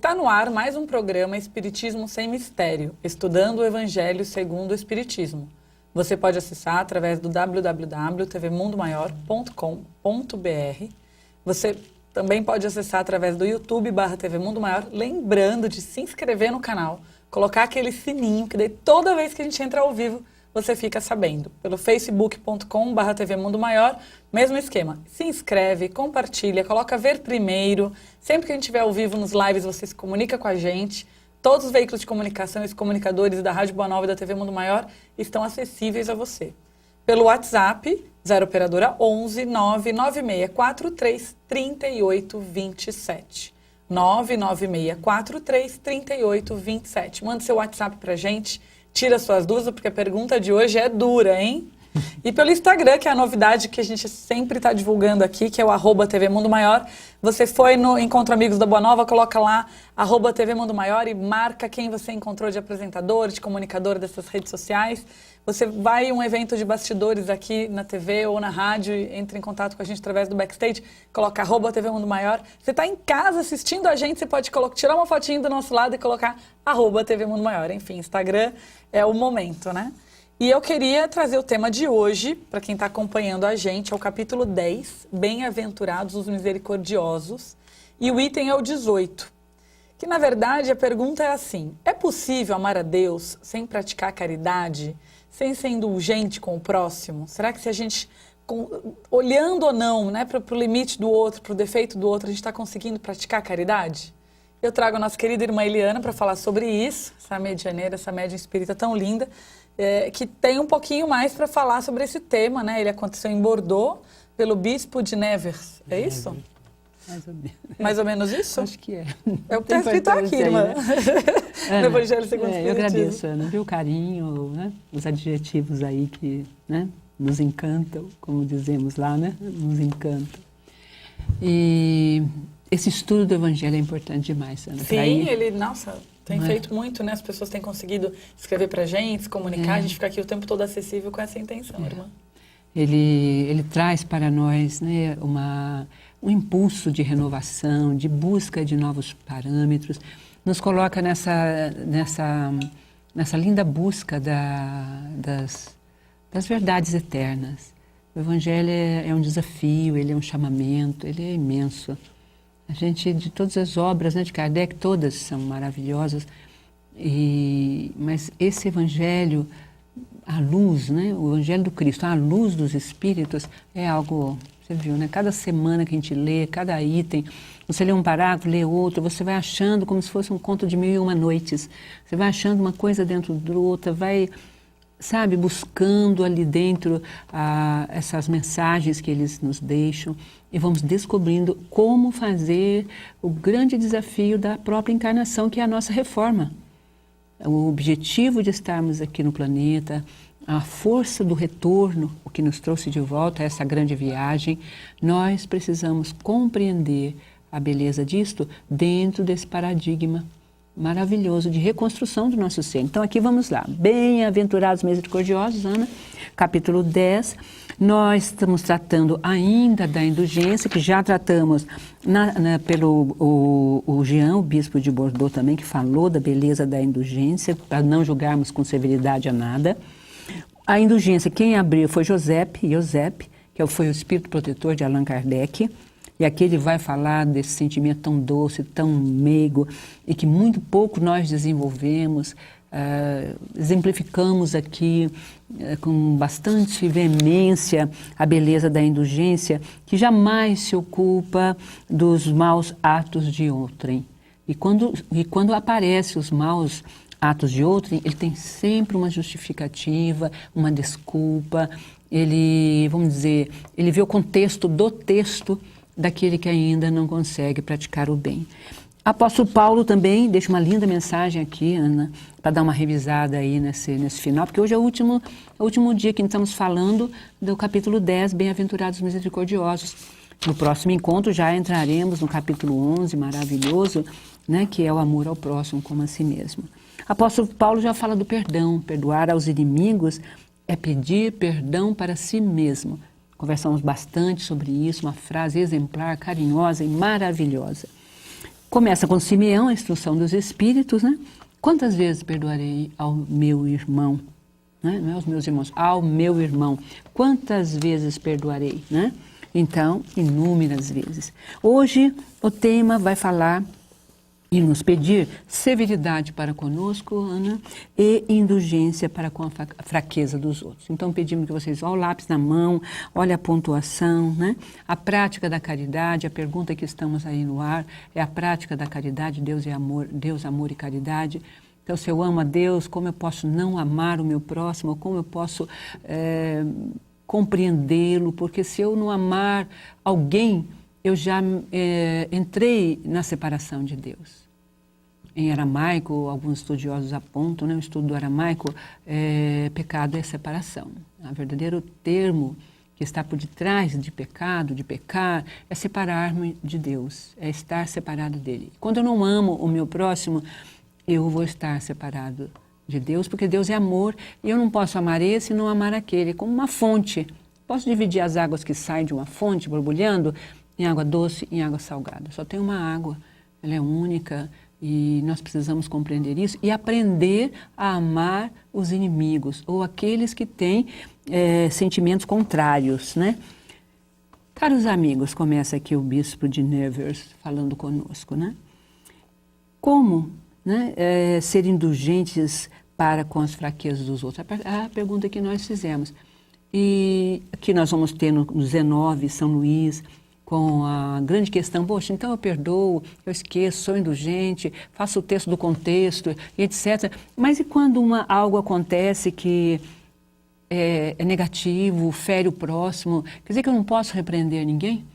Está no ar mais um programa Espiritismo Sem Mistério, estudando o Evangelho segundo o Espiritismo. Você pode acessar através do www.tvmundomaior.com.br. Você também pode acessar através do YouTube/TV Mundo Maior, lembrando de se inscrever no canal, colocar aquele sininho, que daí toda vez que a gente entra ao vivo, você fica sabendo. Pelo facebook.com/TV Mundo Maior, mesmo esquema. Se inscreve, compartilha, coloca ver primeiro. Sempre que a gente estiver ao vivo nos lives, você se comunica com a gente. Todos os veículos de comunicação e os comunicadores da Rádio Boa Nova e da TV Mundo Maior estão acessíveis a você. Pelo WhatsApp, 0 operadora 11 99643 3827. 99643 3827. Manda seu WhatsApp pra gente. Tira suas dúvidas, porque a pergunta de hoje é dura, hein? E pelo Instagram, que é a novidade que a gente sempre está divulgando aqui, que é o @TV Mundo Maior. Você foi no Encontro Amigos da Boa Nova, coloca lá @TV Mundo Maior e marca quem você encontrou de apresentador, de comunicador dessas redes sociais. Você vai em um evento de bastidores aqui na TV ou na rádio, entra em contato com a gente através do backstage, coloca @TV Mundo Maior. Você está em casa assistindo a gente, você pode tirar uma fotinho do nosso lado e colocar @TV Mundo Maior. Enfim, Instagram é o momento, né? E eu queria trazer o tema de hoje, para quem está acompanhando a gente, é o capítulo 10, Bem-aventurados os misericordiosos, e o item é o 18. Que, na verdade, a pergunta é assim: é possível amar a Deus sem praticar caridade, sem ser indulgente com o próximo? Será que se a gente, olhando ou não, né, para o limite do outro, para o defeito do outro, a gente está conseguindo praticar caridade? Eu trago a nossa querida irmã Eliana para falar sobre isso, essa medianeira, essa médium espírita tão linda, que tem um pouquinho mais para falar sobre esse tema, né? Ele aconteceu em Bordeaux, pelo bispo de Nevers, é isso? Mais ou menos. Mais ou menos isso? Acho que é. É o que está escrito aqui, irmã. Né? No Evangelho segundo o Espiritismo. Eu agradeço, Ana, viu o carinho, né? Os adjetivos aí que, né, nos encantam, como dizemos lá, né? Nos encantam. E esse estudo do Evangelho é importante demais, Ana. Sim, ele, nossa, tem feito muito, né? As pessoas têm conseguido escrever pra gente, se comunicar, a gente fica aqui o tempo todo acessível com essa intenção, irmã. Ele traz para nós, né, um impulso de renovação, de busca de novos parâmetros, nos coloca nessa linda busca das verdades eternas. O Evangelho é um desafio, ele é um chamamento, ele é imenso. A gente, de todas as obras, né, de Kardec, todas são maravilhosas, mas esse Evangelho, a luz, né, o Evangelho do Cristo, a luz dos Espíritos, é algo, você viu, né? Cada semana que a gente lê, cada item, você lê um parágrafo, lê outro, você vai achando como se fosse um conto de 1001 noites. Você vai achando uma coisa dentro da outra, vai, sabe, buscando ali dentro essas mensagens que eles nos deixam e vamos descobrindo como fazer o grande desafio da própria encarnação, que é a nossa reforma. O objetivo de estarmos aqui no planeta, a força do retorno, o que nos trouxe de volta a essa grande viagem, nós precisamos compreender a beleza disto dentro desse paradigma maravilhoso de reconstrução do nosso ser. Então aqui vamos lá. Bem-aventurados misericordiosos, Ana, capítulo 10. Nós estamos tratando ainda da indulgência, que já tratamos pelo o Jean, o bispo de Bordeaux também, que falou da beleza da indulgência, para não julgarmos com severidade a nada. A indulgência, quem abriu foi Joseph, que foi o espírito protetor de Allan Kardec. E aqui ele vai falar desse sentimento tão doce, tão meigo, e que muito pouco nós desenvolvemos, exemplificamos aqui com bastante veemência a beleza da indulgência, que jamais se ocupa dos maus atos de outrem. E quando aparecem os maus atos de outrem, ele tem sempre uma justificativa, uma desculpa, ele, vamos dizer, ele vê o contexto do texto daquele que ainda não consegue praticar o bem. Apóstolo Paulo também deixa uma linda mensagem aqui, Ana, para dar uma revisada aí nesse final, porque hoje é o último dia que estamos falando do capítulo 10, Bem-aventurados misericordiosos. No próximo encontro já entraremos no capítulo 11, maravilhoso, né, que é o amor ao próximo como a si mesmo. Apóstolo Paulo já fala do perdão, perdoar aos inimigos é pedir perdão para si mesmo. Conversamos bastante sobre isso, uma frase exemplar, carinhosa e maravilhosa. Começa com Simeão, a instrução dos Espíritos, né? Quantas vezes perdoarei ao meu irmão? Né? Não é aos meus irmãos, ao meu irmão. Quantas vezes perdoarei? Né? Então, inúmeras vezes. Hoje, o tema vai falar e nos pedir severidade para conosco, Ana, e indulgência para com a fraqueza dos outros. Então, pedimos que vocês olhem o lápis na mão, olhem a pontuação, né? A prática da caridade, a pergunta que estamos aí no ar, é a prática da caridade, Deus é amor, Deus, amor e caridade. Então, se eu amo a Deus, como eu posso não amar o meu próximo? Como eu posso compreendê-lo? Porque se eu não amar alguém, eu já entrei na separação de Deus. Em aramaico, alguns estudiosos apontam, né, o estudo do aramaico, pecado é separação. O verdadeiro termo que está por detrás de pecado, de pecar, é separar-me de Deus, é estar separado dele. Quando eu não amo o meu próximo, eu vou estar separado de Deus, porque Deus é amor e eu não posso amar esse e não amar aquele. É como uma fonte. Posso dividir as águas que saem de uma fonte, borbulhando, em água doce e em água salgada. Só tem uma água, ela é única. E nós precisamos compreender isso e aprender a amar os inimigos ou aqueles que têm sentimentos contrários, né? Caros amigos, começa aqui o bispo de Nevers falando conosco, né? Como, né, ser indulgentes para com as fraquezas dos outros? A pergunta que nós fizemos. E aqui nós vamos ter no 19, São Luís, com a grande questão, poxa, então eu perdoo, eu esqueço, sou indulgente, faço o texto do contexto, etc. Mas e quando algo acontece que é negativo, fere o próximo, quer dizer que eu não posso repreender ninguém?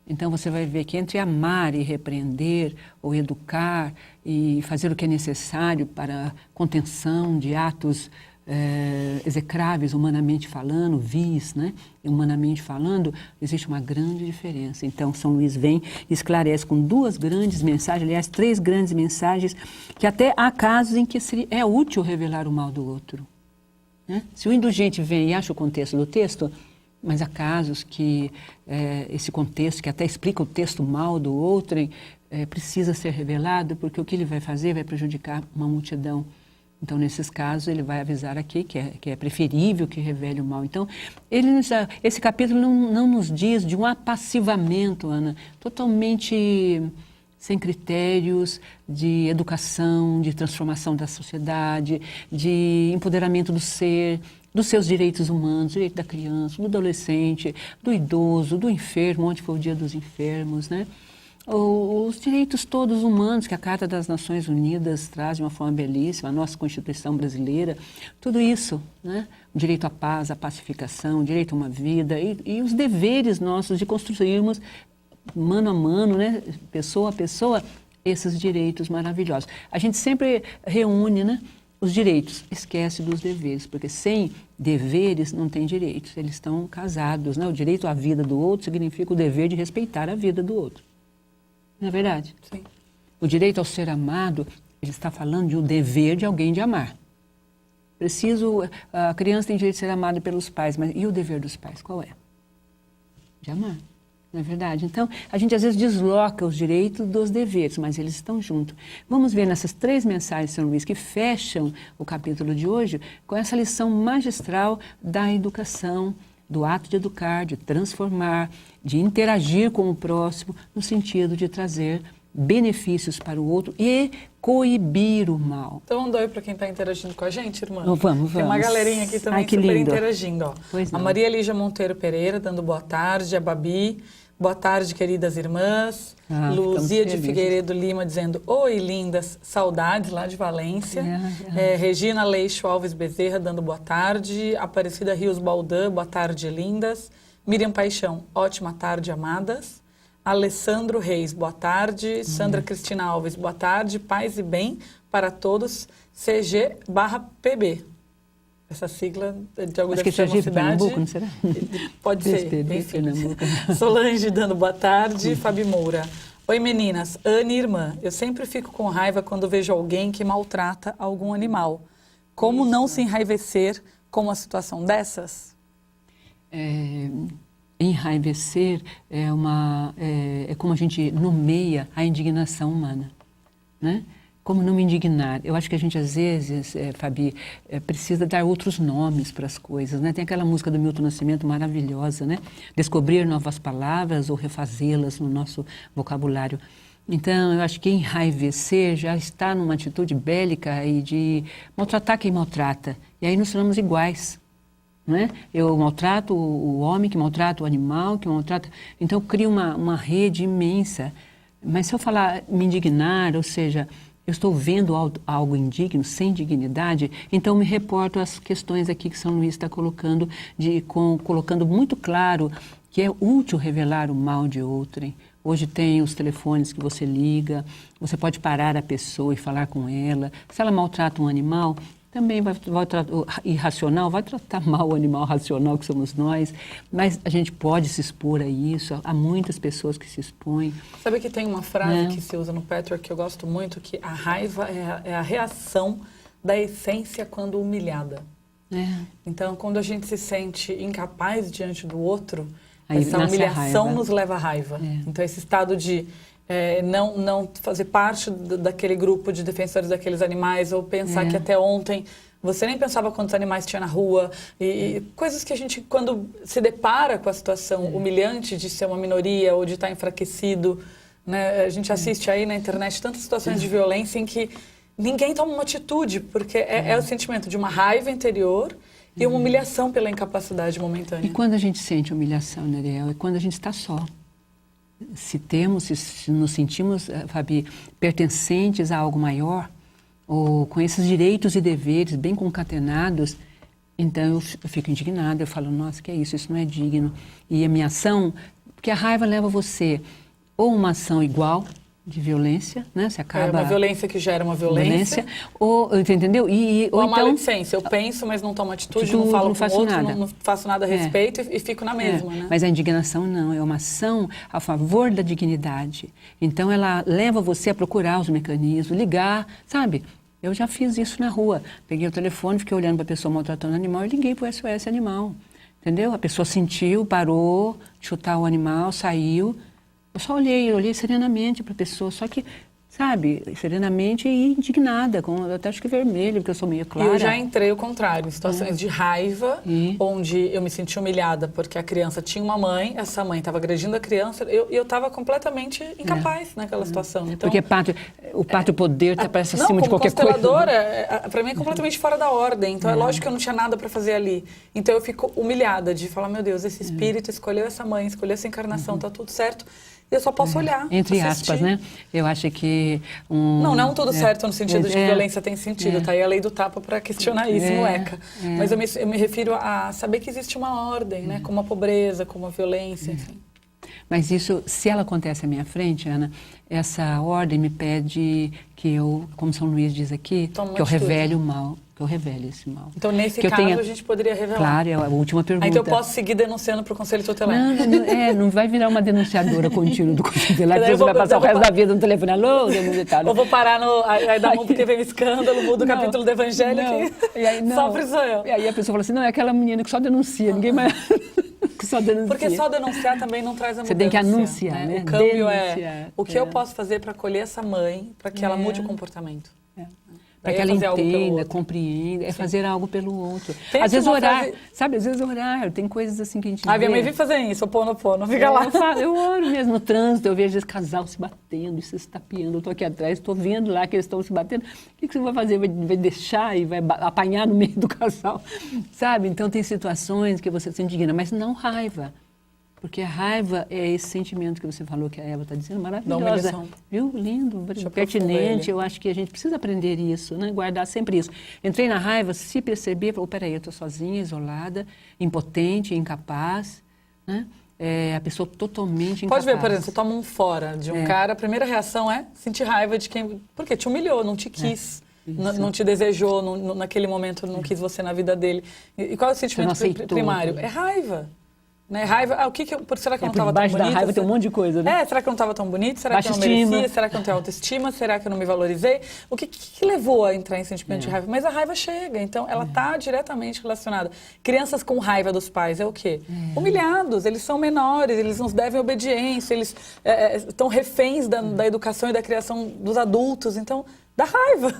Então você vai ver que entre amar e repreender, ou educar, e fazer o que é necessário para contenção de atos execráveis, humanamente falando, vis, né? Humanamente falando, existe uma grande diferença. Então, São Luís vem e esclarece com duas grandes mensagens, aliás, três grandes mensagens, que até há casos em que é útil revelar o mal do outro. Né? Se o indulgente vem e acha o contexto do texto, mas há casos que esse contexto, que até explica o texto mal do outro, precisa ser revelado, porque o que ele vai fazer vai prejudicar uma multidão. Então, nesses casos, ele vai avisar aqui que é preferível que revele o mal. Então, esse capítulo não nos diz de um apassivamento, Ana, totalmente sem critérios de educação, de transformação da sociedade, de empoderamento do ser, dos seus direitos humanos, direito da criança, do adolescente, do idoso, do enfermo, onde foi o Dia dos Enfermos, né? Os direitos todos humanos que a Carta das Nações Unidas traz de uma forma belíssima, a nossa Constituição brasileira, tudo isso, né? O direito à paz, à pacificação, o direito a uma vida e os deveres nossos de construirmos mano a mano, né? Pessoa a pessoa, esses direitos maravilhosos. A gente sempre reúne, né, os direitos, esquece dos deveres, porque sem deveres não tem direitos, eles estão casados, né? O direito à vida do outro significa o dever de respeitar a vida do outro. Não é verdade? Sim. O direito ao ser amado, ele está falando de um dever de alguém de amar. A criança tem direito de ser amada pelos pais, mas e o dever dos pais, qual é? De amar, não é verdade? Então, a gente às vezes desloca os direitos dos deveres, mas eles estão juntos. Vamos ver nessas três mensagens de São Luís que fecham o capítulo de hoje com essa lição magistral da educação, do ato de educar, de transformar, de interagir com o próximo, no sentido de trazer benefícios para o outro e coibir o mal. Então, manda oi para quem está interagindo com a gente, irmã. Vamos. Tem uma galerinha aqui também super lindo. interagindo. Ó. A Maria Lígia Monteiro Pereira dando boa tarde, a Babi, boa tarde, queridas irmãs. Luzia de Figueiredo Lima dizendo, oi, lindas, saudades lá de Valência. Regina Leixo Alves Bezerra dando boa tarde. Aparecida Rios Baldan, boa tarde, lindas. Miriam Paixão, ótima tarde, amadas. Alessandro Reis, boa tarde. Sandra Cristina Alves, boa tarde. Paz e bem para todos. CG/PB. Essa sigla de alguma cidade. Pernambuco, não será? Pode ser, enfim. Solange dando boa tarde. Fabi Moura. Oi, meninas. Anne, irmã. Eu sempre fico com raiva quando vejo alguém que maltrata algum animal. Como não se enraivecer com uma situação dessas? Enraivecer é como a gente nomeia a indignação humana. né? Como não me indignar? Eu acho que a gente, às vezes, Fabi, precisa dar outros nomes para as coisas, né? Tem aquela música do Milton Nascimento maravilhosa, né? Descobrir novas palavras ou refazê-las no nosso vocabulário. Então, eu acho que enraivecer já está numa atitude bélica e de maltratar quem maltrata. E aí nos tornamos iguais, não é? Eu maltrato o homem, que maltrata o animal, que maltrata... Então, eu crio uma rede imensa. Mas se eu falar me indignar, ou seja... eu estou vendo algo indigno, sem dignidade, então me reporto às questões aqui que São Luís está colocando, colocando muito claro que é útil revelar o mal de outrem. Hoje tem os telefones que você liga, você pode parar a pessoa e falar com ela. Se ela maltrata um animal, também vai irracional, vai tratar mal o animal racional que somos nós, mas a gente pode se expor a isso, há muitas pessoas que se expõem. Sabe que tem uma frase que se usa no Petrarch que eu gosto muito, que a raiva é a reação da essência quando humilhada. Então, quando a gente se sente incapaz diante do outro, aí essa humilhação nos leva à raiva. Então, esse estado de não fazer parte daquele grupo de defensores daqueles animais, ou pensar que até ontem você nem pensava quantos animais tinha na rua, e coisas que a gente, quando se depara com a situação humilhante de ser uma minoria ou de estar enfraquecido, né? A gente assiste aí na internet tantas situações de violência em que ninguém toma uma atitude, porque é o sentimento de uma raiva interior e uma humilhação pela incapacidade momentânea. E quando a gente sente humilhação, Neriel, é quando a gente está só. Se nos sentimos, Fabi, pertencentes a algo maior, ou com esses direitos e deveres bem concatenados, então eu fico indignada, eu falo, nossa, que é isso? Isso não é digno. E a minha ação, porque a raiva leva você ou uma ação igual, de violência, né? Você acaba... uma violência que gera uma violência. Ou, entendeu? Ou a então, maledicência. Eu penso, mas não tomo atitude, não falo com o outro, não faço nada a respeito e fico na mesma, né? Mas a indignação não, é uma ação a favor da dignidade. Então, ela leva você a procurar os mecanismos, ligar, sabe? Eu já fiz isso na rua. Peguei o telefone, fiquei olhando para a pessoa maltratando o animal e liguei para o SOS Animal. Entendeu? A pessoa sentiu, parou de chutar o animal, saiu... Eu só olhei serenamente para a pessoa, só que, sabe, serenamente e indignada, com até acho que vermelho, porque eu sou meio clara. Eu já entrei o contrário, em situações de raiva, onde eu me senti humilhada porque a criança tinha uma mãe, essa mãe estava agredindo a criança, e eu estava completamente incapaz naquela situação. Então, porque o pátrio poder está parece acima de qualquer coisa. Consteladora, para mim é completamente fora da ordem, então é lógico que eu não tinha nada para fazer ali. Então eu fico humilhada de falar, meu Deus, esse espírito escolheu essa mãe, escolheu essa encarnação, tá tudo certo. Eu só posso olhar, entre assistir. aspas, né? Eu acho que... Não tudo certo no sentido de que violência tem sentido. Tá aí a lei do tapa para questionar isso no ECA. Mas eu me refiro a saber que existe uma ordem, né? Como a pobreza, como a violência, enfim. Mas isso, se ela acontece à minha frente, Ana, essa ordem me pede que eu, como São Luís diz aqui, que eu revele o mal. Que eu revele esse mal. Então, nesse caso, a gente poderia revelar. Claro, é a última pergunta. Então, eu posso seguir denunciando para o Conselho Tutelar? Não vai virar uma denunciadora contínua do Conselho Tutelar, você vai passar o resto da vida no telefone, alô, eu vou parar aí dá mão porque vem um escândalo, muda o capítulo do Evangelho, que sofre sou eu. E aí a pessoa fala assim, não, é aquela menina que só denuncia, ninguém mais... que só denuncia. Porque só denunciar também não traz a mudança. Você tem que anunciar, né? O câmbio o que eu posso fazer para acolher essa mãe, para que ela mude o comportamento. Para que ela entenda, compreenda, fazer algo pelo outro. Às vezes orar, sabe? Às vezes orar, tem coisas assim que a gente vê. Minha mãe vem fazer isso, não fica lá. Eu oro mesmo no trânsito, eu vejo às vezes casal se batendo, se estapeando, eu estou aqui atrás, estou vendo lá que eles estão se batendo. O que você vai fazer? Vai deixar e vai apanhar no meio do casal? Sabe? Então tem situações que você se indigna, mas não raiva. Porque a raiva é esse sentimento que você falou, que a Eva está dizendo, maravilhosa. Viu? Lindo, pertinente. Eu acho que a gente precisa aprender isso, né? Guardar sempre isso. Entrei na raiva, se perceber, peraí, eu estou sozinha, isolada, impotente, incapaz, né? A pessoa totalmente incapaz. Pode ver, por exemplo, você toma um fora de um cara, a primeira reação é sentir raiva de quem... Porque te humilhou, não te quis. Não te desejou, naquele momento não quis você na vida dele. E qual é o sentimento primário? É raiva. Né? Raiva, o que será que eu não por estava tão debaixo bonita? da raiva tem um monte de coisa, né? Será que eu não estava tão bonita? Será Baixa que eu não merecia? estima. Será que eu não tenho autoestima? Será que eu não me valorizei? O que levou a entrar em sentimento de raiva? Mas a raiva chega, então ela está diretamente relacionada. Crianças com raiva dos pais é o quê? Humilhados, eles são menores, eles nos devem obediência, eles estão reféns da educação e da criação dos adultos, então dá raiva.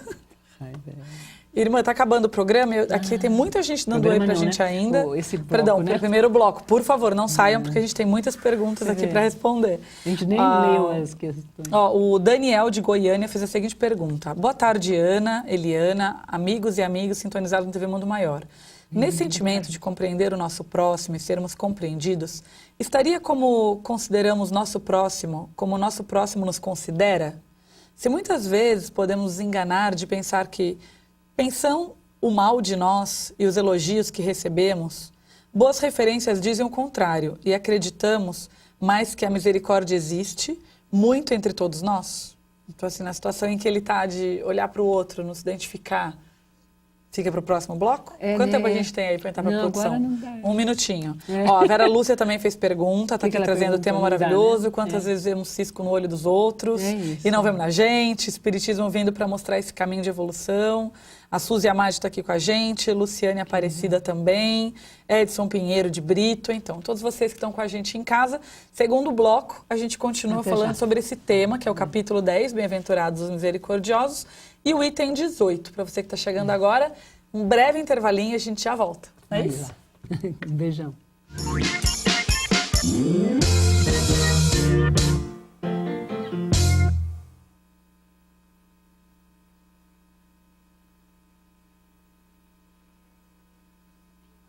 Irmã, tá acabando o programa. Aqui tem muita gente dando oi pra gente ainda. Esse bloco, Perdão, né? pro primeiro bloco. Por favor, não saiam, porque a gente tem muitas perguntas aqui para responder. A gente nem leu as questões. O Daniel de Goiânia fez a seguinte pergunta. Boa tarde, Ana, Eliana, amigos e amigas sintonizados no TV Mundo Maior. Nesse sentimento de compreender o nosso próximo e sermos compreendidos, estaria como consideramos nosso próximo, como o nosso próximo nos considera? Se muitas vezes podemos nos enganar de pensar que pensam o mal de nós e os elogios que recebemos, boas referências dizem o contrário e acreditamos mais que a misericórdia existe muito entre todos nós. Então, assim, na situação em que ele está de olhar para o outro, nos identificar, fica para o próximo bloco? Quanto tempo a gente tem aí para entrar para a produção? Agora não dá. 1 minutinho. Ó, a Vera Lúcia também fez pergunta, está aqui trazendo tema maravilhoso, né? quantas vezes vemos cisco no olho dos outros Isso. e não vemos na gente, espiritismo vindo para mostrar esse caminho de evolução. A Suzy Amade está aqui com a gente, Luciane Aparecida também, Edson Pinheiro de Brito. Então, todos vocês que estão com a gente em casa, segundo bloco, a gente continua falando sobre esse tema, que é o capítulo 10, Bem-aventurados os Misericordiosos, e o item 18. Para você que está chegando agora, um breve intervalinho e a gente já volta. É isso? Um beijão.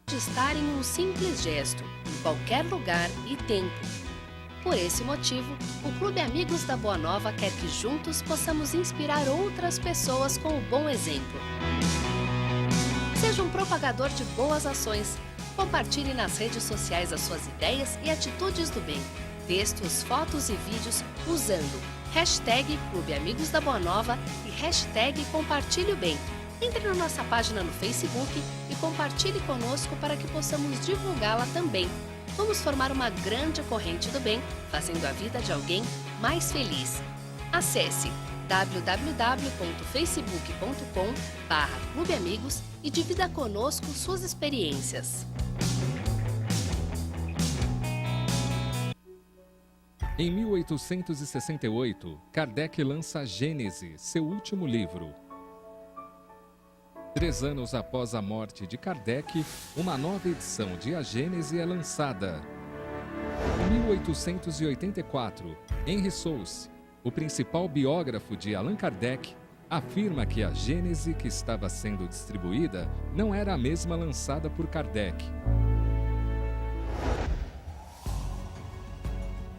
De estar em um simples gesto, em qualquer lugar e tempo. Por esse motivo, o Clube Amigos da Boa Nova quer que juntos possamos inspirar outras pessoas com o bom exemplo. Seja um propagador de boas ações. Compartilhe nas redes sociais as suas ideias e atitudes do bem. Textos, fotos e vídeos usando hashtag Clube Amigos da Boa Nova e hashtag Compartilhe o Bem. Entre na nossa página no Facebook e compartilhe conosco para que possamos divulgá-la também. Vamos formar uma grande corrente do bem, fazendo a vida de alguém mais feliz. Acesse www.facebook.com/Clube Amigos e divida conosco suas experiências. Em 1868, Kardec lança Gênese, seu último livro. 3 anos após a morte de Kardec, uma nova edição de A Gênese é lançada. Em 1884, Henry Souce, o principal biógrafo de Allan Kardec, afirma que a Gênese que estava sendo distribuída não era a mesma lançada por Kardec.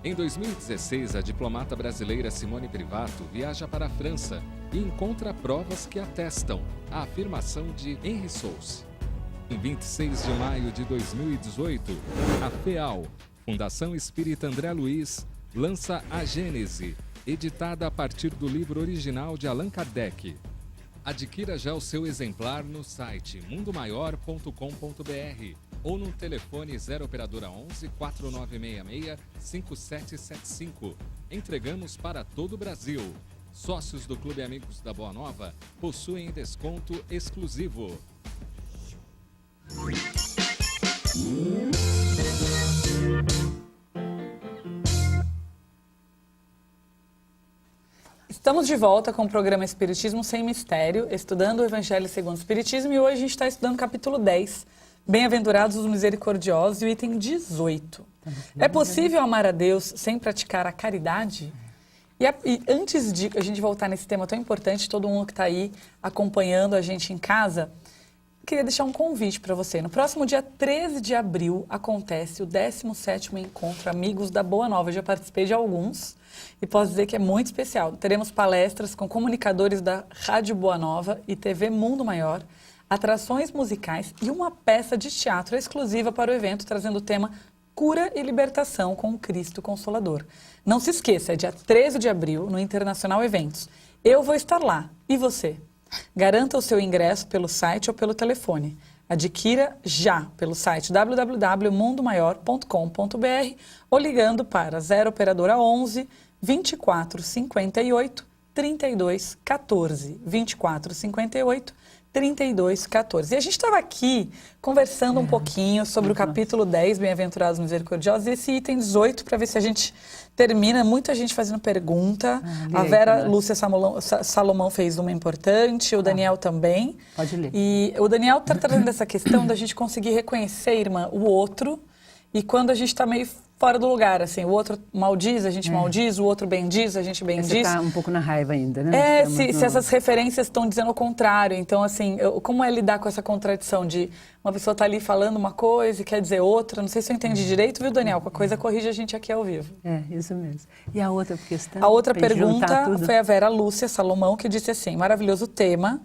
Em 2016, a diplomata brasileira Simone Privato viaja para a França e encontra provas que atestam a afirmação de Henry Souce. Em 26 de maio de 2018, a FEAL, Fundação Espírita André Luiz, lança A Gênese, editada a partir do livro original de Allan Kardec. Adquira já o seu exemplar no site mundomaior.com.br ou no telefone 0 operadora 11 4966 5775. Entregamos para todo o Brasil. Sócios do Clube Amigos da Boa Nova possuem desconto exclusivo. Estamos de volta com o programa Espiritismo Sem Mistério, estudando o Evangelho segundo o Espiritismo, e hoje a gente está estudando o capítulo 10, Bem-aventurados os Misericordiosos, e o item 18. É possível amar a Deus sem praticar a caridade? E antes de a gente voltar nesse tema tão importante, todo mundo que está aí acompanhando a gente em casa, queria deixar um convite para você. No próximo dia 13 de abril acontece o 17º Encontro Amigos da Boa Nova. Eu já participei de alguns e posso dizer que é muito especial. Teremos palestras com comunicadores da Rádio Boa Nova e TV Mundo Maior, atrações musicais e uma peça de teatro exclusiva para o evento, trazendo o tema Cura e Libertação com o Cristo Consolador. Não se esqueça, é dia 13 de abril, no Internacional Eventos. Eu vou estar lá. E você? Garanta o seu ingresso pelo site ou pelo telefone. Adquira já pelo site www.mundomaior.com.br ou ligando para 0 operadora 11 24 58 32 14. 24 58 32 14. E a gente estava aqui conversando um pouquinho sobre o capítulo 10, Bem-aventurados Misericordiosos, e esse item 18, para ver se a gente termina. Muita gente fazendo pergunta. A Vera Lúcia Salomão fez uma importante, o Daniel também. Pode ler. E o Daniel está trazendo essa questão da gente conseguir reconhecer, irmã, o outro, e quando a gente está meio fora do lugar, assim, o outro maldiz, a gente maldiz, o outro bendiz, a gente bendiz. Você está um pouco na raiva ainda, né? Se essas referências estão dizendo o contrário. Então, assim, como é lidar com essa contradição de uma pessoa tá ali falando uma coisa e quer dizer outra? Não sei se eu entendi direito, viu, Daniel? Qualquer coisa corrige a gente aqui ao vivo. É, isso mesmo. E a outra questão? A outra pergunta foi a Vera Lúcia Salomão, que disse assim, maravilhoso tema.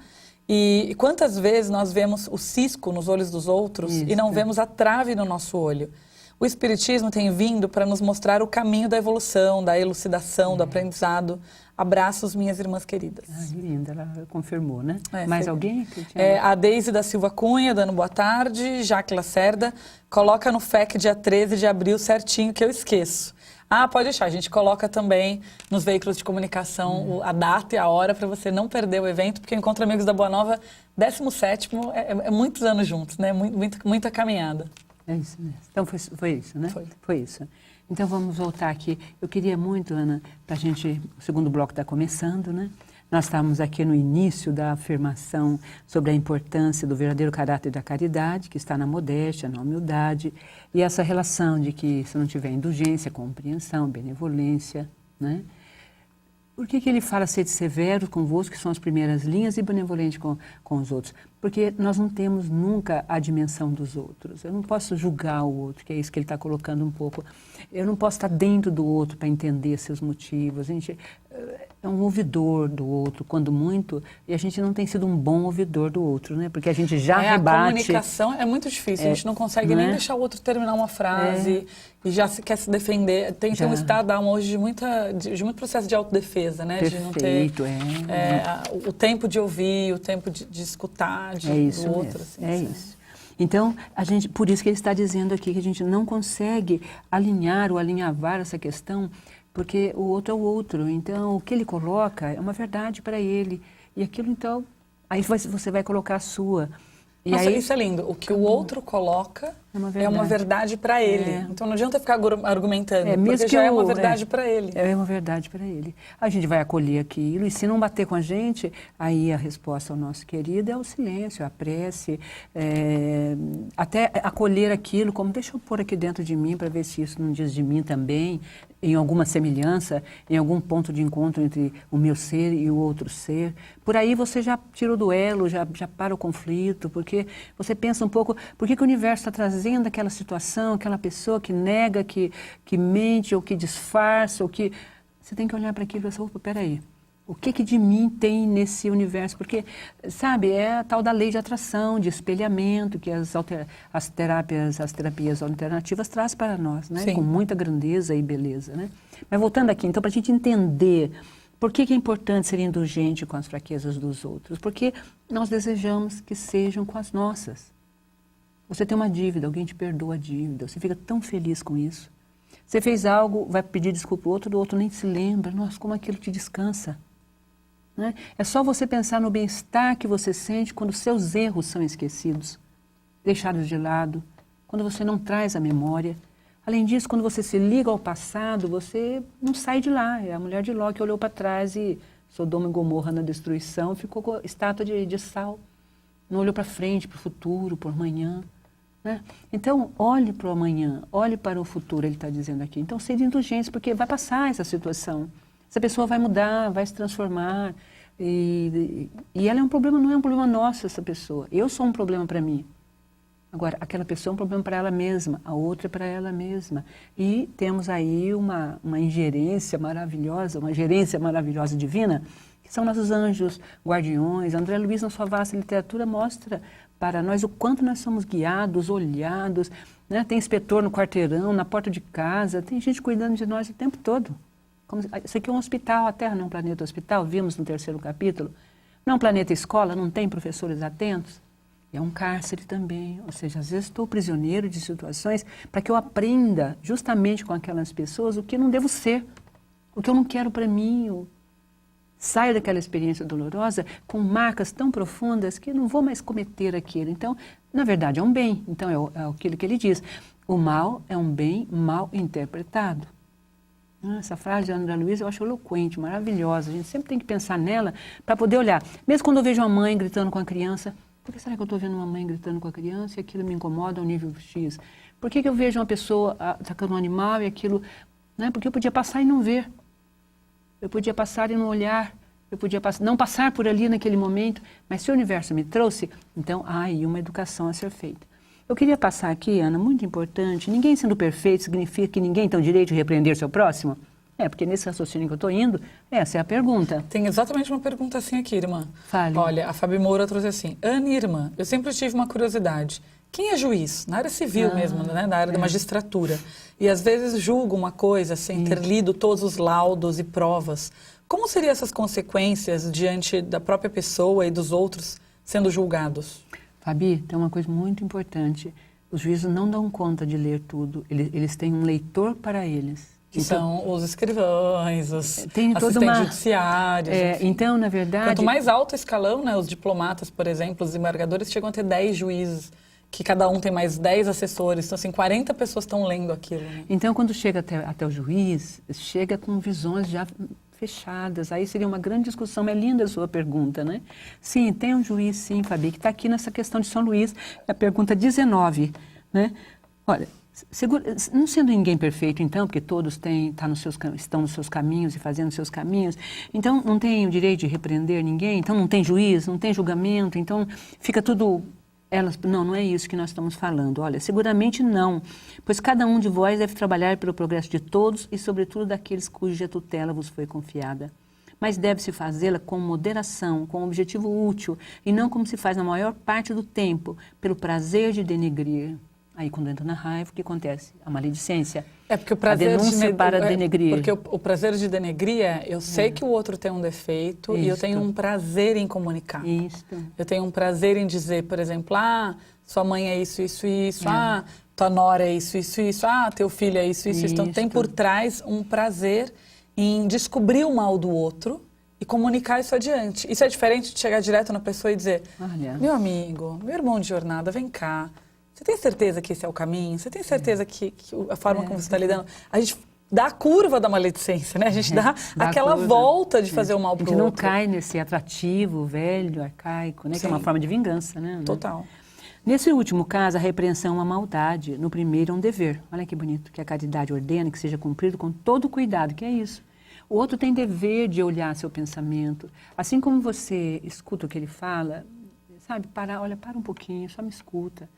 E quantas vezes nós vemos o cisco nos olhos dos outros e não vemos a trave no nosso olho? O Espiritismo tem vindo para nos mostrar o caminho da evolução, da elucidação, do aprendizado. Abraços, minhas irmãs queridas. Linda, ela confirmou, né? Mais alguém? A Deise da Silva Cunha, dando boa tarde. Jaque Lacerda, coloca no FEC dia 13 de abril certinho, que eu esqueço. Ah, pode deixar, a gente coloca também nos veículos de comunicação a data e a hora para você não perder o evento, porque o Encontro Amigos da Boa Nova, 17º, é muitos anos juntos, né? Muita caminhada. É isso mesmo. Então foi isso, né? Foi isso. Então vamos voltar aqui. Eu queria muito, Ana, para a gente, o segundo bloco está começando, né? Nós estávamos aqui no início da afirmação sobre a importância do verdadeiro caráter da caridade, que está na modéstia, na humildade, e essa relação de que se não tiver indulgência, compreensão, benevolência, né? Por que ele fala ser severo convosco, que são as primeiras linhas, e benevolente com os outros? Porque nós não temos nunca a dimensão dos outros. Eu não posso julgar o outro, que é isso que ele está colocando um pouco. Eu não posso estar dentro do outro para entender seus motivos. A gente é um ouvidor do outro, quando muito, e a gente não tem sido um bom ouvidor do outro, né? Porque a gente já rebate. A comunicação é muito difícil, a gente não consegue nem deixar o outro terminar uma frase e já quer se defender. Tem um estado da alma hoje de muito processo de autodefesa, né? Perfeito, de não ter o tempo de ouvir, o tempo de escutar do outro. Assim, isso. Então, por isso que ele está dizendo aqui que a gente não consegue alinhar ou alinhavar essa questão, porque o outro é o outro. Então, o que ele coloca é uma verdade para ele. E aquilo, então, aí você vai colocar a sua. E Nossa, aí, isso é lindo. O que o outro coloca é uma verdade para ele. Então não adianta ficar argumentando, porque já é uma verdade para ele. É uma verdade para ele. A gente vai acolher aquilo, e se não bater com a gente, aí a resposta ao nosso querido é o silêncio, a prece, até acolher aquilo como, deixa eu pôr aqui dentro de mim para ver se isso não diz de mim também, em alguma semelhança, em algum ponto de encontro entre o meu ser e o outro ser. Por aí você já tira o duelo, já para o conflito, porque você pensa um pouco, por que o universo está trazendo aquela situação, aquela pessoa que nega, que mente, ou que disfarça, ou que... Você tem que olhar para aquilo e pensar, opa, peraí, o que de mim tem nesse universo? Porque, sabe, é a tal da lei de atração, de espelhamento, que as terapias alternativas trazem para nós, né? Sim. Com muita grandeza e beleza, né? Mas voltando aqui, então, para a gente entender por que é importante ser indulgente com as fraquezas dos outros, porque nós desejamos que sejam com as nossas. Você tem uma dívida, alguém te perdoa a dívida, você fica tão feliz com isso. Você fez algo, vai pedir desculpa ao outro, do outro nem se lembra. Nossa, como aquilo te descansa. Né? É só você pensar no bem-estar que você sente quando seus erros são esquecidos, deixados de lado, quando você não traz a memória. Além disso, quando você se liga ao passado, você não sai de lá. É a mulher de Ló que olhou para trás e Sodoma e Gomorra na destruição, ficou com estátua de sal. Não olhou para frente, para o futuro, para o amanhã. Né? Então, olhe para o amanhã, olhe para o futuro, ele está dizendo aqui. Então, seja indulgente, porque vai passar essa situação. Essa pessoa vai mudar, vai se transformar. E ela é um problema, não é um problema nosso, essa pessoa. Eu sou um problema para mim. Agora, aquela pessoa é um problema para ela mesma, a outra é para ela mesma. E temos aí uma ingerência maravilhosa, uma gerência maravilhosa divina, que são nossos anjos guardiões. André Luiz, na sua vasta literatura, mostra para nós o quanto nós somos guiados, olhados, né? Tem inspetor no quarteirão, na porta de casa, tem gente cuidando de nós o tempo todo. Isso aqui é um hospital, a Terra não é um planeta hospital, vimos no 3º capítulo. Não é um planeta escola, não tem professores atentos. é um cárcere também. Ou seja, às vezes estou prisioneiro de situações para que eu aprenda justamente com aquelas pessoas o que eu não devo ser, o que eu não quero para mim. Eu saio daquela experiência dolorosa com marcas tão profundas que eu não vou mais cometer aquilo. Então, na verdade, é um bem. Então, é aquilo que ele diz. O mal é um bem mal interpretado. Essa frase de André Luiz eu acho eloquente, maravilhosa. A gente sempre tem que pensar nela para poder olhar. Mesmo quando eu vejo uma mãe gritando com a criança, por que será que eu estou vendo uma mãe gritando com a criança e aquilo me incomoda ao nível X? Por que eu vejo uma pessoa atacando um animal e aquilo... Né? Porque eu podia passar e não ver. Eu podia passar e não olhar. Eu podia não passar por ali naquele momento. Mas se o universo me trouxe, então há aí uma educação a ser feita. Eu queria passar aqui, Ana, muito importante, ninguém sendo perfeito significa que ninguém tem o direito de repreender seu próximo? Porque nesse raciocínio que eu estou indo, essa é a pergunta. Tem exatamente uma pergunta assim aqui, irmã. Fale. Olha, a Fabi Moura trouxe assim, Ana, irmã, eu sempre tive uma curiosidade. Quem é juiz? Na área civil mesmo, né? Na área da magistratura. E às vezes julga uma coisa sem ter lido todos os laudos e provas. Como seriam essas consequências diante da própria pessoa e dos outros sendo julgados? Fabi, tem uma coisa muito importante. Os juízes não dão conta de ler tudo. Eles têm um leitor para eles. Que são os escrivães, os assistentes judiciários. Então, na verdade... Quanto mais alto o escalão, né, os diplomatas, por exemplo, os desembargadores chegam a ter 10 juízes, que cada um tem mais 10 assessores. Então, assim, 40 pessoas estão lendo aquilo. Né? Então, quando chega até o juiz, chega com visões já fechadas. Aí seria uma grande discussão. É linda a sua pergunta, né? Sim, tem um juiz, sim, Fabi, que está aqui nessa questão de São Luís. É a pergunta 19, né? Olha, não sendo ninguém perfeito, então, porque todos estão nos seus caminhos e fazendo seus caminhos, então não tem o direito de repreender ninguém, então não tem juiz, não tem julgamento, então fica tudo... Não é isso que nós estamos falando. Olha, seguramente não, pois cada um de vós deve trabalhar pelo progresso de todos e, sobretudo, daqueles cuja tutela vos foi confiada. Mas deve-se fazê-la com moderação, com um objetivo útil, e não como se faz na maior parte do tempo, pelo prazer de denegrir. Aí, quando entra na raiva, o que acontece? A maledicência. Porque o prazer a denúncia para denegrir. Porque o prazer de denegrir eu sei que o outro tem um defeito e eu tenho um prazer em comunicar. Isso. Eu tenho um prazer em dizer, por exemplo, sua mãe é isso, isso, isso, tua nora é isso, isso, isso, teu filho é isso, isso, isso. Então tem por trás um prazer em descobrir o mal do outro e comunicar isso adiante. Isso é diferente de chegar direto na pessoa e dizer, olha, meu amigo, meu irmão de jornada, vem cá. Você tem certeza que esse é o caminho? Você tem certeza que a forma como você está lidando? A gente dá a curva da maledicência, né? A gente dá aquela volta de fazer o mal para o outro. A gente não cai nesse atrativo, velho, arcaico, né? Que é uma forma de vingança, né? Total. Nesse último caso, a repreensão é uma maldade. No primeiro é um dever. Olha que bonito, que a caridade ordena que seja cumprido com todo cuidado, que é isso. O outro tem dever de olhar seu pensamento. Assim como você escuta o que ele fala, sabe? Para um pouquinho, só me escuta.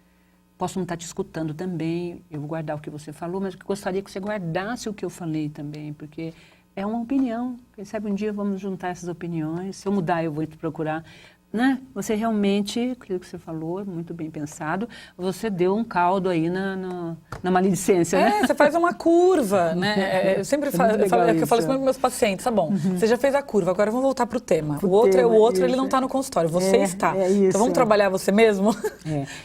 Posso não estar te escutando também, eu vou guardar o que você falou, mas eu gostaria que você guardasse o que eu falei também, porque é uma opinião. Quem sabe um dia vamos juntar essas opiniões, se eu mudar eu vou te procurar. Né? Você realmente, aquilo que você falou, muito bem pensado, você deu um caldo aí na maledicência, né? Você faz uma curva, né? Eu sempre falo isso para meus pacientes, tá bom, você já fez a curva, agora vamos voltar para o tema. O outro, ele não está no consultório, você está. Então vamos trabalhar você mesmo?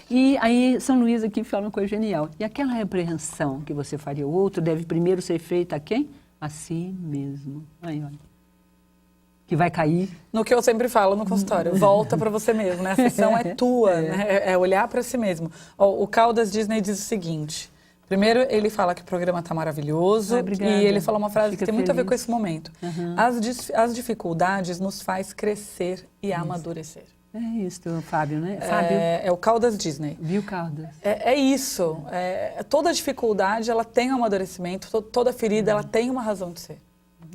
E aí São Luís aqui fala uma coisa genial. E aquela repreensão que você faria ao outro deve primeiro ser feita a quem? A si mesmo. Aí, olha. Que vai cair. No que eu sempre falo no consultório, volta para você mesmo, né? A sessão é tua, né? É olhar para si mesmo. O Caldas Disney diz o seguinte, primeiro ele fala que o programa está maravilhoso e ele fala uma frase que tem muito a ver com esse momento. As dificuldades nos faz crescer e amadurecer. É isso, Fábio, né? É o Caldas Disney. Viu, Caldas? É isso. Toda dificuldade, ela tem um amadurecimento, toda ferida, ela tem uma razão de ser.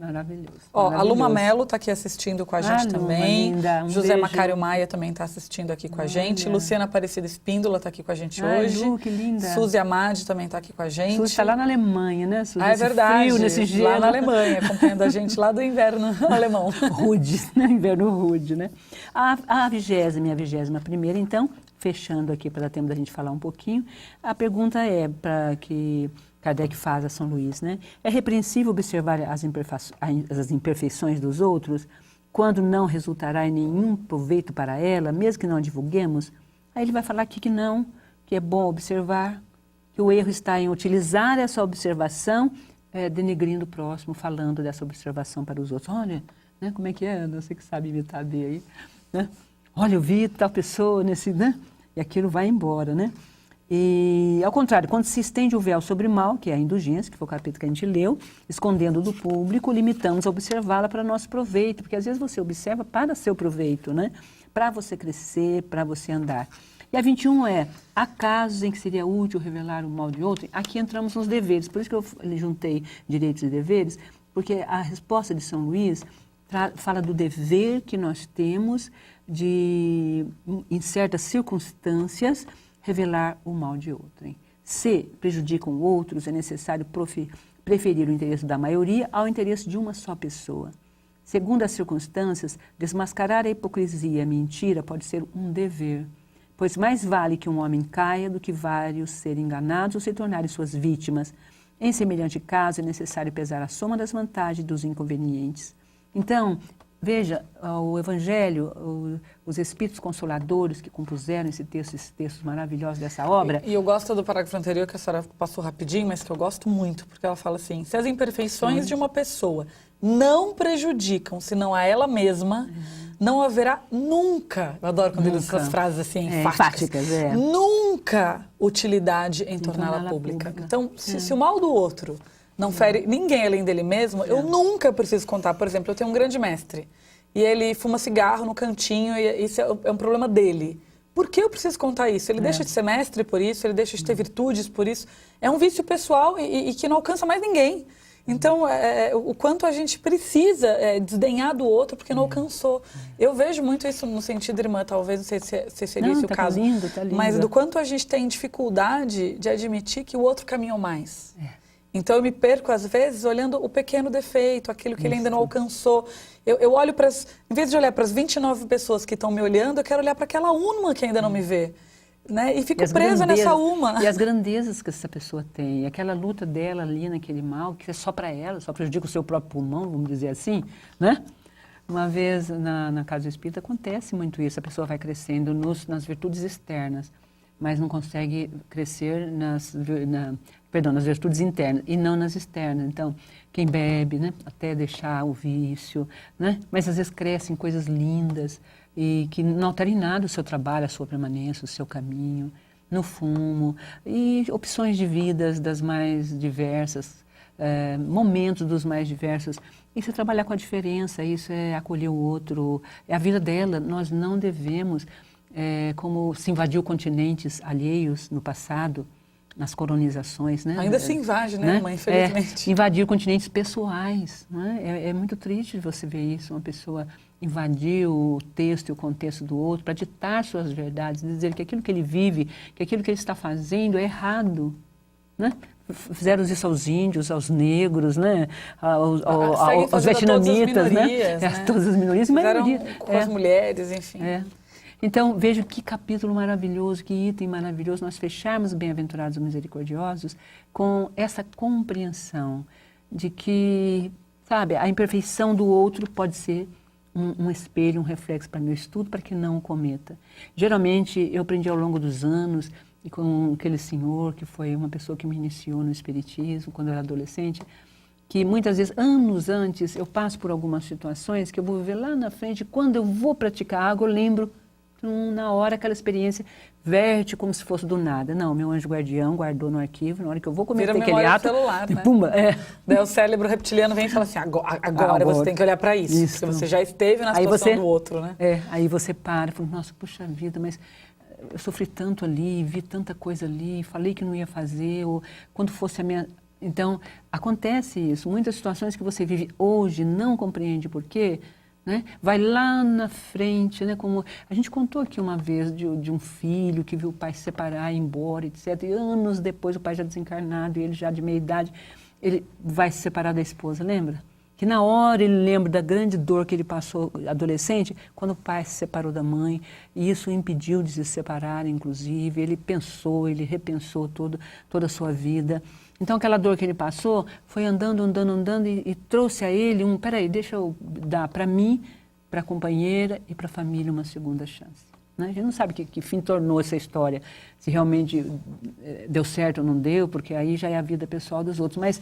Maravilhoso. A Luma Mello está aqui assistindo com a gente também. Linda, José Macário Maia também está assistindo aqui com a gente. Luciana Aparecida Espíndola está aqui com a gente hoje. Lu, que linda. Suzy Amade também está aqui com a gente. Suzy está lá na Alemanha, né, Suzy? É verdade. Frio, nesse gelo. Lá na Alemanha, acompanhando a gente lá do inverno alemão. Rude, né? Inverno rude, né? A 21ª, então, fechando aqui para dar tempo da gente falar um pouquinho, a pergunta é para que Kardec faz a São Luís, né? É repreensível observar as imperfeições dos outros quando não resultará em nenhum proveito para ela, mesmo que não a divulguemos? Aí ele vai falar aqui que não, que é bom observar, que o erro está em utilizar essa observação, denegrindo o próximo, falando dessa observação para os outros. Olha, né, como é que é? Você que sabe imitar bem aí. Né? Olha, eu vi tal pessoa nesse... Né? E aquilo vai embora, né? E, ao contrário, quando se estende o véu sobre o mal, que é a indulgência, que foi o capítulo que a gente leu, escondendo do público, limitamos a observá-la para nosso proveito, porque às vezes você observa para seu proveito, né? Para você crescer, para você andar. E a 21 é, há casos em que seria útil revelar o mal de outro? Aqui entramos nos deveres, por isso que eu juntei direitos e deveres, porque a resposta de São Luís fala do dever que nós temos de, em certas circunstâncias, revelar o mal de outrem. Se prejudicam outros, é necessário preferir o interesse da maioria ao interesse de uma só pessoa. Segundo as circunstâncias, desmascarar a hipocrisia e a mentira pode ser um dever, pois mais vale que um homem caia do que vários serem enganados ou se tornarem suas vítimas. Em semelhante caso, é necessário pesar a soma das vantagens e dos inconvenientes. Então, veja, o Evangelho, os Espíritos Consoladores que compuseram esses textos maravilhosos dessa obra. E eu gosto do parágrafo anterior, que a senhora passou rapidinho, mas que eu gosto muito, porque ela fala assim, se as imperfeições de uma pessoa não prejudicam, senão a ela mesma, não haverá nunca, eu adoro quando ele usa essas frases assim, enfáticas, nunca utilidade em torná-la pública. Então, se o mal do outro não fere ninguém além dele mesmo, eu nunca preciso contar. Por exemplo, eu tenho um grande mestre e ele fuma cigarro no cantinho e isso é um problema dele. Por que eu preciso contar isso? Ele deixa de ser mestre por isso, ele deixa de ter virtudes por isso. É um vício pessoal e que não alcança mais ninguém. Então, o quanto a gente precisa desdenhar do outro porque não alcançou. Eu vejo muito isso no sentido, irmã, talvez, não sei se seria esse o caso, tá lindo. mas do quanto a gente tem dificuldade de admitir que o outro caminhou mais. Então, eu me perco, às vezes, olhando o pequeno defeito, aquilo que ele ainda não alcançou. Eu olho para em vez de olhar para as 29 pessoas que estão me olhando, eu quero olhar para aquela uma que ainda não me vê. Né? E fico presa nessa uma. E as grandezas que essa pessoa tem, aquela luta dela ali naquele mal, que é só para ela, só prejudica o seu próprio pulmão, vamos dizer assim, né? Uma vez na casa espírita acontece muito isso, a pessoa vai crescendo nas virtudes externas, mas não consegue crescer nas virtudes internas e não nas externas. Então, quem bebe, né, até deixar o vício, né, mas às vezes cresce em coisas lindas e que não alterem nada o seu trabalho, a sua permanência, o seu caminho, no fumo, e opções de vidas das mais diversas, momentos dos mais diversos. Isso é trabalhar com a diferença, isso é acolher o outro, é a vida dela. Nós não devemos, como se invadiu continentes alheios no passado, nas colonizações, né? Ainda se invade, né, mãe? Infelizmente. Invadir continentes pessoais, né? É muito triste você ver isso, uma pessoa invadir o texto e o contexto do outro para ditar suas verdades, dizer que aquilo que ele vive, que aquilo que ele está fazendo é errado, né? Fizeram isso aos índios, aos negros, né? aos vietnamitas, né? Todas as minorias, fizeram com as mulheres, enfim. Então, veja que capítulo maravilhoso, que item maravilhoso, nós fecharmos Bem-aventurados os misericordiosos com essa compreensão de que, sabe, a imperfeição do outro pode ser um espelho, um reflexo para meu estudo, para que não o cometa. Geralmente, eu aprendi ao longo dos anos, e com aquele senhor que foi uma pessoa que me iniciou no Espiritismo, quando eu era adolescente, que muitas vezes, anos antes, eu passo por algumas situações que eu vou viver lá na frente, quando eu vou praticar água, eu lembro, na hora, aquela experiência verte como se fosse do nada. Não, meu anjo guardião guardou no arquivo, na hora que eu vou cometer aquele ato, celular, e né? pumba, Daí o cérebro reptiliano vem e fala assim, agora você tem que olhar para isso, porque você já esteve na situação do outro, né? Aí você para e fala, nossa, puxa vida, mas eu sofri tanto ali, vi tanta coisa ali, falei que não ia fazer, ou quando fosse a minha... Então, acontece isso. Muitas situações que você vive hoje não compreende por quê, né? Vai lá na frente, né? Como a gente contou aqui uma vez de um filho que viu o pai se separar, ir embora, etc. E anos depois, o pai já desencarnado, e ele já de meia idade, ele vai se separar da esposa, lembra? Que na hora ele lembra da grande dor que ele passou adolescente, quando o pai se separou da mãe, e isso o impediu de se separar, inclusive. Ele pensou, ele repensou toda a sua vida. Então, aquela dor que ele passou foi andando e trouxe a ele peraí, deixa eu dar para mim, para a companheira e para a família uma segunda chance. né? A gente não sabe que fim tornou essa história, se realmente deu certo ou não deu, porque aí já é a vida pessoal dos outros. Mas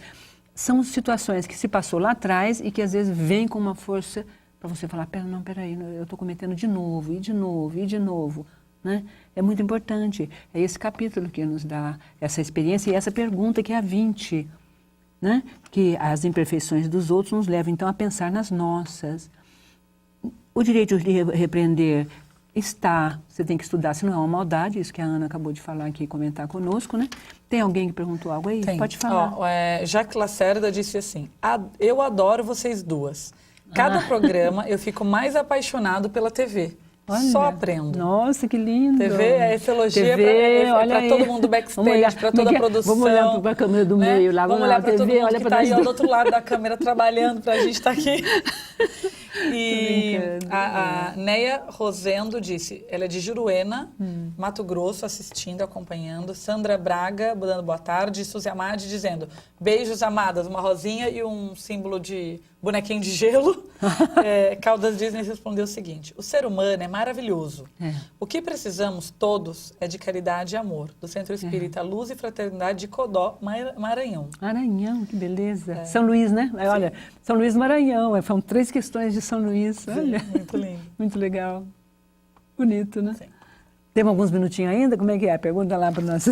são situações que se passou lá atrás e que às vezes vem com uma força para você falar, peraí, eu estou cometendo de novo, e de novo, e de novo. Né? É muito importante. É esse capítulo que nos dá essa experiência e essa pergunta que é a 20. Né? Que as imperfeições dos outros nos levam então a pensar nas nossas. O direito de repreender está, você tem que estudar, se não é uma maldade, isso que a Ana acabou de falar aqui e comentar conosco, né? Tem alguém que perguntou algo aí? Tem. Pode falar. Jacques Lacerda disse assim, eu adoro vocês duas. Cada programa eu fico mais apaixonado pela TV. Olha, só aprendo. Nossa, que lindo. TV, esse elogio TV, é para todo mundo backstage, para toda a produção. Vamos olhar para a câmera do meio lá. Vamos olhar para todo mundo olha que está aí do outro lado da câmera trabalhando para a gente estar aqui. E a Neia Rosendo disse, ela é de Juruena, Mato Grosso, assistindo, acompanhando. Sandra Braga, dando boa tarde. Suzy Amade dizendo, beijos amadas, uma rosinha e um símbolo de bonequinho de gelo. Caldas Disney respondeu o seguinte, o ser humano é maravilhoso. O que precisamos todos é de caridade e amor. Do Centro Espírita Luz e Fraternidade de Codó, Maranhão. Maranhão, que beleza. São Luís, né? Olha, São Luís do Maranhão. São 3 questões de São Luís. Olha. Sim, muito lindo. Muito legal. Bonito, né? Sim. Temos alguns minutinhos ainda? Como é que é? Pergunta lá para nós.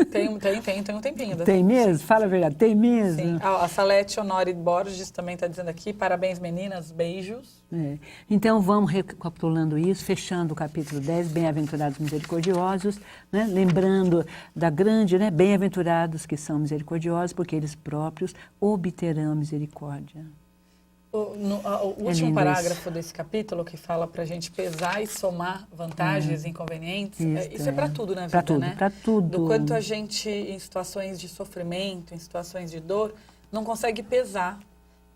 Tem um tempinho. Tem mesmo? Fala a verdade, tem mesmo? Sim. A Salete Honori Borges também está dizendo aqui, parabéns meninas, beijos. Então vamos recapitulando isso, fechando o capítulo 10, Bem-aventurados misericordiosos, né? Lembrando da grande, né? Bem-aventurados que são misericordiosos, porque eles próprios obterão misericórdia. O último parágrafo desse capítulo que fala para a gente pesar e somar vantagens e inconvenientes, isso é para tudo na vida, pra tudo, né? Para tudo. Do quanto a gente, em situações de sofrimento, em situações de dor, não consegue pesar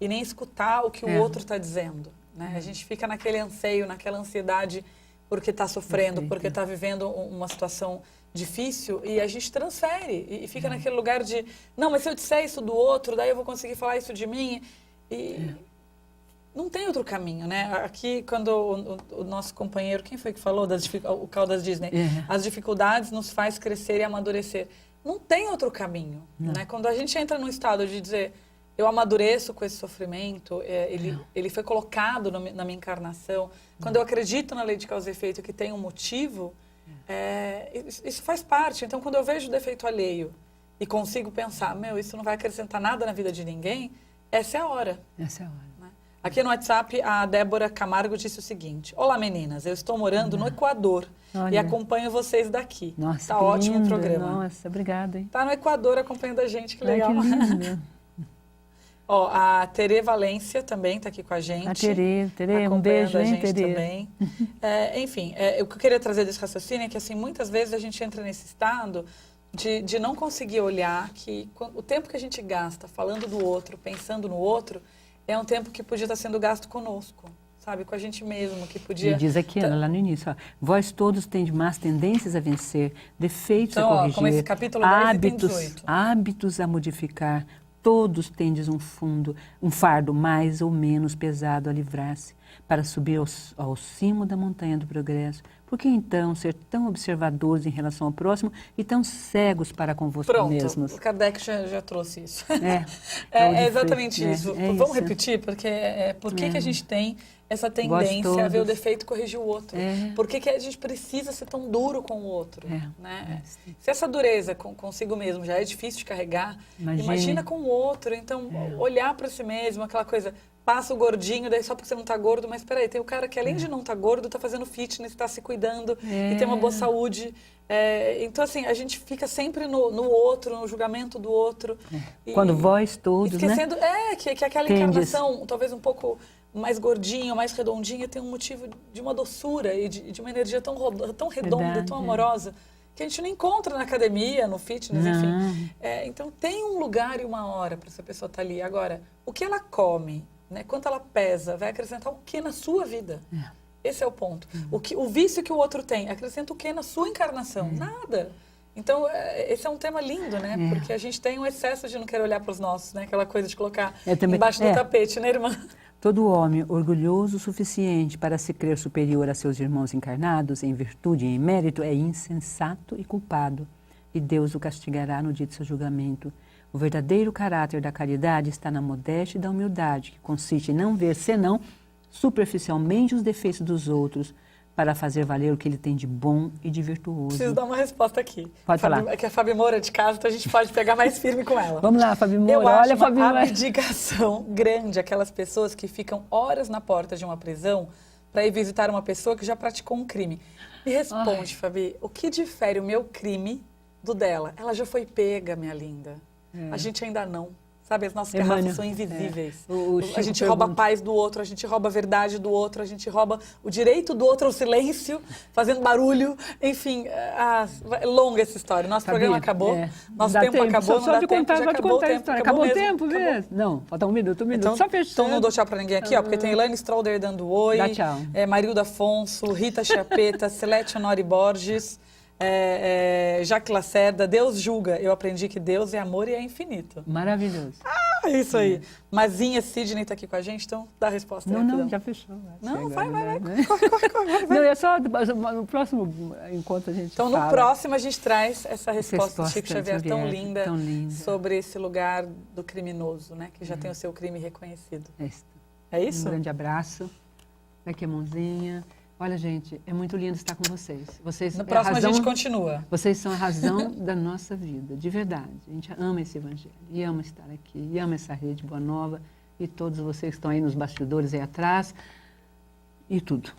e nem escutar o que o outro está dizendo. Né? A gente fica naquele anseio, naquela ansiedade porque está sofrendo, porque está vivendo uma situação difícil e a gente transfere e fica naquele lugar de, não, mas se eu disser isso do outro, daí eu vou conseguir falar isso de mim não tem outro caminho, né? Aqui, quando o nosso companheiro, quem foi que falou? O Caldas Disney. As dificuldades nos faz crescer e amadurecer. Não tem outro caminho, né? Quando a gente entra num estado de dizer, eu amadureço com esse sofrimento, ele foi colocado na minha encarnação. Quando eu acredito na lei de causa e efeito, que tem um motivo, isso faz parte. Então, quando eu vejo o defeito alheio e consigo pensar, isso não vai acrescentar nada na vida de ninguém, essa é a hora. Essa é a hora. Aqui no WhatsApp, a Débora Camargo disse o seguinte, olá meninas, eu estou morando no Equador e acompanho vocês daqui. Nossa, tá ótimo o programa. Nossa, obrigada. Hein? Tá no Equador acompanhando a gente, que legal. Ai, que lindo. A Tere Valência também está aqui com a gente. A Tere, um beijo, hein, Tere? Também. Enfim, o que eu queria trazer desse raciocínio é que, assim, muitas vezes a gente entra nesse estado de não conseguir olhar que o tempo que a gente gasta falando do outro, pensando no outro, é um tempo que podia estar sendo gasto conosco, sabe? Com a gente mesmo, que podia... E diz aqui, lá no início, vós todos tendes más tendências a vencer, defeitos a corrigir, como esse capítulo 10 tem 18. Hábitos a modificar, todos tendes um fardo mais ou menos pesado a livrar-se, para subir ao cimo da montanha do progresso. Por que então ser tão observadores em relação ao próximo e tão cegos para convosco mesmos? Pronto, o Kardec já trouxe isso. É exatamente isso. Vamos isso. Repetir? Porque por que a gente tem essa tendência a ver o defeito e corrigir o outro? Por que a gente precisa ser tão duro com o outro? Né? Se essa dureza consigo mesmo já é difícil de carregar, imagina com o outro. Então, olhar para si mesmo, aquela coisa... Passa o gordinho, daí só porque você não está gordo, mas peraí, tem o cara que além de não estar gordo, está fazendo fitness, está se cuidando e tem uma boa saúde. Então, assim, a gente fica sempre no outro, no julgamento do outro. Quando vós todos, esquecendo, né? Que aquela encarnação, talvez um pouco mais gordinha, mais redondinha, tem um motivo de uma doçura e de uma energia tão redonda, tão amorosa, que a gente não encontra na academia, no fitness, enfim. Então, tem um lugar e uma hora para essa pessoa estar ali. Agora, o que ela come... Né? Quanto ela pesa, vai acrescentar o que na sua vida? Esse é o ponto. O vício que o outro tem, acrescenta o que na sua encarnação? Nada. Então, esse é um tema lindo, né? Porque a gente tem um excesso de não querer olhar para os nossos, né? Aquela coisa de colocar embaixo do tapete, né, irmã? Todo homem orgulhoso o suficiente para se crer superior a seus irmãos encarnados em virtude e em mérito é insensato e culpado, e Deus o castigará no dia de seu julgamento. O verdadeiro caráter da caridade está na modéstia e da humildade, que consiste em não ver senão superficialmente os defeitos dos outros, para fazer valer o que ele tem de bom e de virtuoso. Preciso dar uma resposta aqui. Pode falar. É que a Fabi Moura é de casa, então a gente pode pegar mais firme com ela. Vamos lá, Fabi Moura. Eu acho Olha, Fabi uma Moura. abdicação grande aquelas pessoas que ficam horas na porta de uma prisão para ir visitar uma pessoa que já praticou um crime. Me responde, Fabi, o que difere o meu crime do dela? Ela já foi pega, minha linda. A gente ainda não. Sabe, as nossas garrafas são invisíveis. A gente rouba a paz do outro, a gente rouba a verdade do outro, a gente rouba o direito do outro ao silêncio, fazendo barulho. Enfim, é longa essa história. Nosso programa acabou, nosso tempo acabou, não dá tempo, já acabou o tempo. Acabou o tempo mesmo? Não, falta um minuto, então, só fechando. Então não dou tchau pra ninguém aqui, ó, porque tem Elaine Stroder dando oi, dá tchau. Marilda Afonso, Rita Chiapeta, Celeste Honori Borges, Jaque Lacerda, Deus julga. Eu aprendi que Deus é amor e é infinito. Maravilhoso. É isso aí. Mazinha Sidney está aqui com a gente, então dá a resposta. Não, já fechou. Não, vai. Corre. Não, é só no próximo encontro a gente Então, fala. no próximo a gente traz essa resposta do Chico Xavier tão linda sobre esse lugar do criminoso, né? Que já tem o seu crime reconhecido. É isso? Um grande abraço. Daqui a mãozinha. Olha, gente, é muito lindo estar com vocês. No próximo a gente continua. Vocês são a razão da nossa vida, de verdade. A gente ama esse evangelho, e ama estar aqui, e ama essa rede Boa Nova, e todos vocês que estão aí nos bastidores, aí atrás, e tudo.